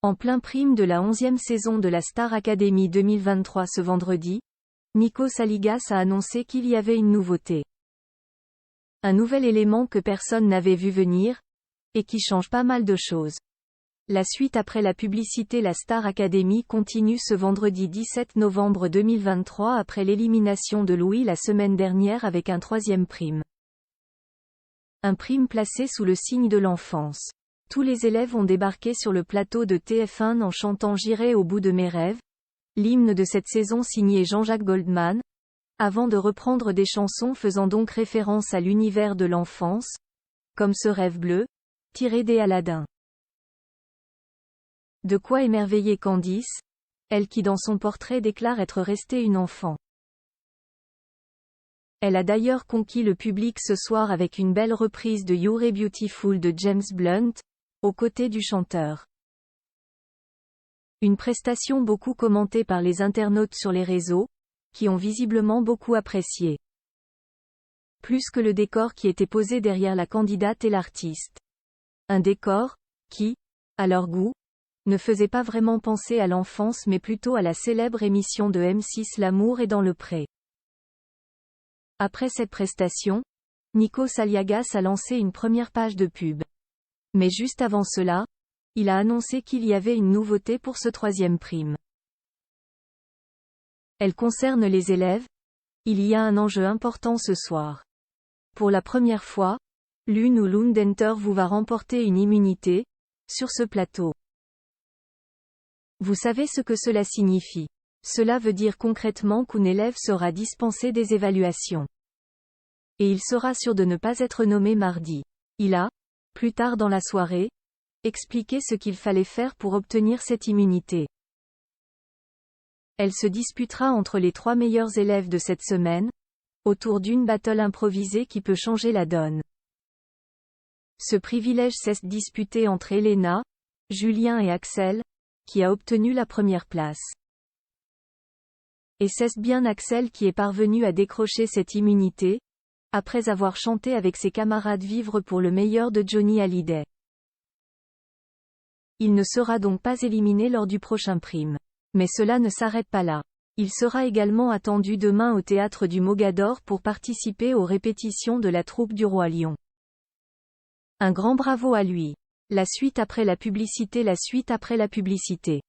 En plein prime de la 11e saison de la Star Academy 2023 ce vendredi, Nico Saligas a annoncé qu'il y avait une nouveauté. Un nouvel élément que personne n'avait vu venir, et qui change pas mal de choses. La suite après la publicité. La Star Academy continue ce vendredi 17 novembre 2023 après l'élimination de Louis la semaine dernière avec un troisième prime. Un prime placé sous le signe de l'enfance. Tous les élèves ont débarqué sur le plateau de TF1 en chantant J'irai au bout de mes rêves, l'hymne de cette saison signé Jean-Jacques Goldman, avant de reprendre des chansons faisant donc référence à l'univers de l'enfance, comme ce rêve bleu, tiré des Aladdin. De quoi émerveiller Candice, elle qui dans son portrait déclare être restée une enfant. Elle a d'ailleurs conquis le public ce soir avec une belle reprise de You're Beautiful de James Blunt, aux côtés du chanteur. Une prestation beaucoup commentée par les internautes sur les réseaux, qui ont visiblement beaucoup apprécié. Plus que le décor qui était posé derrière la candidate et l'artiste. Un décor, qui, à leur goût, ne faisait pas vraiment penser à l'enfance mais plutôt à la célèbre émission de M6 L'amour est dans le pré. Après cette prestation, Nico Saligas a lancé une première page de pub. Mais juste avant cela, il a annoncé qu'il y avait une nouveauté pour ce troisième prime. Elle concerne les élèves. Il y a un enjeu important ce soir. Pour la première fois, l'une ou l'une d'entre vous va remporter une immunité, sur ce plateau. Vous savez ce que cela signifie. Cela veut dire concrètement qu'un élève sera dispensé des évaluations. Et il sera sûr de ne pas être nommé mardi. Il a, plus tard dans la soirée, expliqué ce qu'il fallait faire pour obtenir cette immunité. Elle se disputera entre les 3 meilleurs élèves de cette semaine, autour d'une battle improvisée qui peut changer la donne. Ce privilège s'est disputé entre Elena, Julien et Axel, qui a obtenu la première place. Et c'est bien Axel qui est parvenu à décrocher cette immunité, après avoir chanté avec ses camarades Vivre pour le meilleur de Johnny Hallyday. Il ne sera donc pas éliminé lors du prochain prime. Mais cela ne s'arrête pas là. Il sera également attendu demain au théâtre du Mogador pour participer aux répétitions de la troupe du Roi Lion. Un grand bravo à lui. La suite après la publicité. La suite après la publicité.